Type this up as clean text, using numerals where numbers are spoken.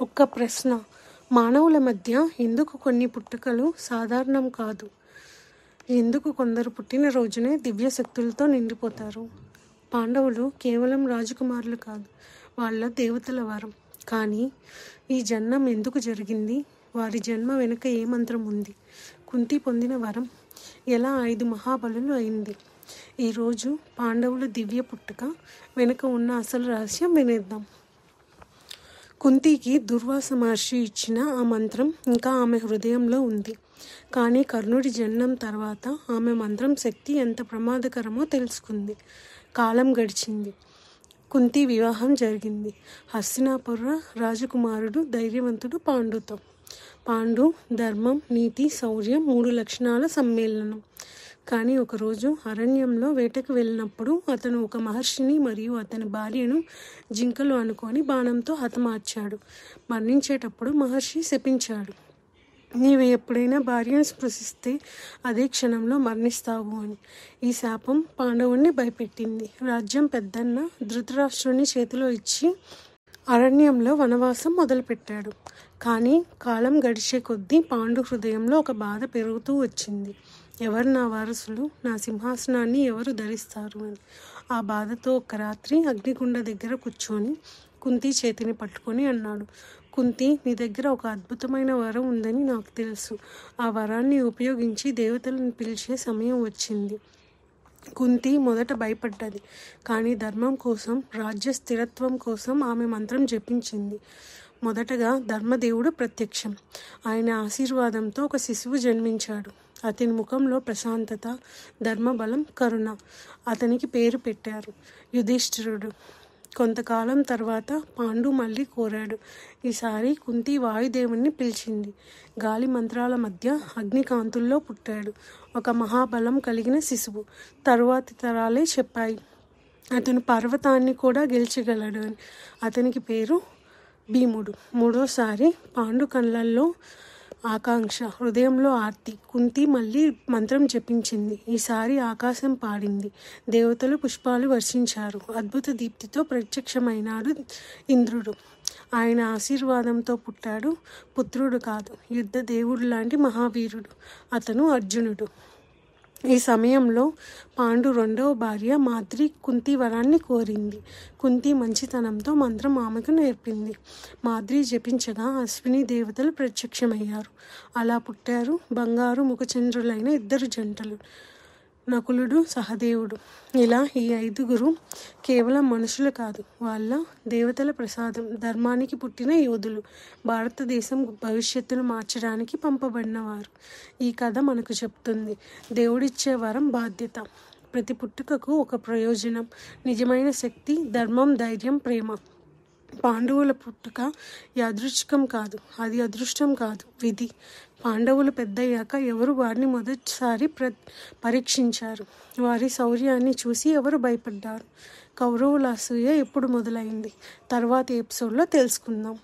ఒక్క ప్రశ్న: మానవుల మధ్య ఎందుకు కొన్ని పుట్టుకలు సాధారణం కాదు? ఎందుకు కొందరు పుట్టినరోజునే దివ్య శక్తులతో నిండిపోతారు? పాండవులు కేవలం రాజకుమారులు కాదు, వాళ్ళ దేవతల వరం. కానీ ఈ జన్మం ఎందుకు జరిగింది? వారి జన్మ వెనుక ఏ మంత్రం ఉంది? కుంతి పొందిన వరం ఎలా 5 మహాబలులు అయింది? ఈరోజు పాండవుల దివ్య పుట్టుక వెనుక ఉన్న అసలు రహస్యం వినేద్దాం. కుంతికి దుర్వాస మహర్షి ఇచ్చిన ఆ మంత్రం ఇంకా ఆమె హృదయంలో ఉంది. కానీ కర్ణుడి జననం తర్వాత ఆమె మంత్రం శక్తి ఎంత ప్రమాదకరమో తెలుసుకుంది. కాలం గడిచింది. కుంతి వివాహం జరిగింది. హస్తినాపుర రాజకుమారుడు ధైర్యవంతుడు పాండుతో. పాండు ధర్మం, నీతి, శౌర్యం 3 లక్షణాల సమ్మేళనం. కానీ ఒకరోజు అరణ్యంలో వేటకు వెళ్ళినప్పుడు అతను ఒక మహర్షిని మరియు అతని భార్యను జింకలు అనుకొని బాణంతో హతమార్చాడు. మరణించేటప్పుడు మహర్షి శపించాడు, నీవు ఎప్పుడైనా భార్యను స్పృశిస్తే అదే క్షణంలో మరణిస్తావు అని. ఈ శాపం పాండవుణ్ణి భయపెట్టింది. రాజ్యం పెద్దన్న ధృతరాష్ట్రుని చేతిలో ఇచ్చి అరణ్యంలో వనవాసం మొదలుపెట్టాడు. కానీ కాలం గడిచే కొద్దీ పాండు హృదయంలో ఒక బాధ పెరుగుతూ వచ్చింది. ఎవరు నా వారసులు? నా సింహాసనాన్ని ఎవరు ధరిస్తారు అని. ఆ బాధతో ఒక రాత్రి అగ్నిగుండ దగ్గర కూర్చొని కుంతి చేతిని పట్టుకొని అన్నాడు, కుంతి, నీ దగ్గర ఒక అద్భుతమైన వరం ఉందని నాకు తెలుసు. ఆ వరాన్ని ఉపయోగించి దేవతలను పిలిచే సమయం వచ్చింది. కుంతి మొదట భయపడ్డది. కానీ ధర్మం కోసం, రాజ్య స్థిరత్వం కోసం ఆమె మంత్రం జపించింది. మొదటగా ధర్మదేవుడు ప్రత్యక్షం. ఆయన ఆశీర్వాదంతో ఒక శిశువు జన్మించాడు. అతని ముఖంలో ప్రశాంతత, ధర్మబలం, కరుణ. అతనికి పేరు పెట్టారు యుధిష్ఠిరుడు. కొంతకాలం తర్వాత పాండు మళ్ళీ కోరాడు. ఈసారి కుంతి వాయుదేవుణ్ణి పిలిచింది. గాలి మంత్రాల మధ్య అగ్నికాంతుల్లో పుట్టాడు ఒక మహాబలం కలిగిన శిశువు. తరువాతి తరాలే చెప్పాయి, అతను పర్వతాన్ని కూడా గెలిచగలడు అని. అతనికి పేరు భీముడు. మూడోసారి పాండు కళ్ళల్లో ఆకాంక్ష, హృదయంలో ఆర్తి. కుంతి మళ్ళీ మంత్రం జపించింది. ఈసారి ఆకాశం పాడింది. దేవతలు పుష్పాలు వర్షించారు. అద్భుత దీప్తితో ప్రత్యక్షమైనాడు ఇంద్రుడు. ఆయన ఆశీర్వాదంతో పుట్టాడు పుత్రుడు కాదు, యుద్ధ దేవుడు లాంటి మహావీరుడు. అతను అర్జునుడు. ఈ సమయంలో పాండు రెండవ భార్య మాద్రి కుంతి వరాన్ని కోరింది. కుంతి మంచితనంతో మంత్రం ఆమెకు నేర్పింది. మాద్రి జపించగా అశ్విని దేవతలు ప్రత్యక్షమయ్యారు. అలా పుట్టారు బంగారు ముఖచంద్రులైన 2 జంటలు, నకులుడు, సహదేవుడు. ఇలా ఈ 5గురు కేవలం మనుషులు కాదు, వాళ్ళ దేవతల ప్రసాదం, ధర్మానికి పుట్టిన యోధులు, భారతదేశం భవిష్యత్తును మార్చడానికి పంపబడినవారు. ఈ కథ మనకు చెప్తుంది, దేవుడిచ్చే వరం బాధ్యత. ప్రతి పుట్టుకకు ఒక ప్రయోజనం. నిజమైన శక్తి ధర్మం, ధైర్యం, ప్రేమ. పాండవుల పుట్టుక యాదృచ్ఛికం కాదు, అది అదృష్టం కాదు, విధి. పాండవులు పెద్దయ్యాక ఎవరు వారిని మొదటిసారి పరీక్షించారు? వారి శౌర్యాన్ని చూసి ఎవరు భయపడ్డారు? కౌరవుల అసూయ ఎప్పుడు మొదలైంది? తర్వాతి ఎపిసోడ్లో తెలుసుకుందాం.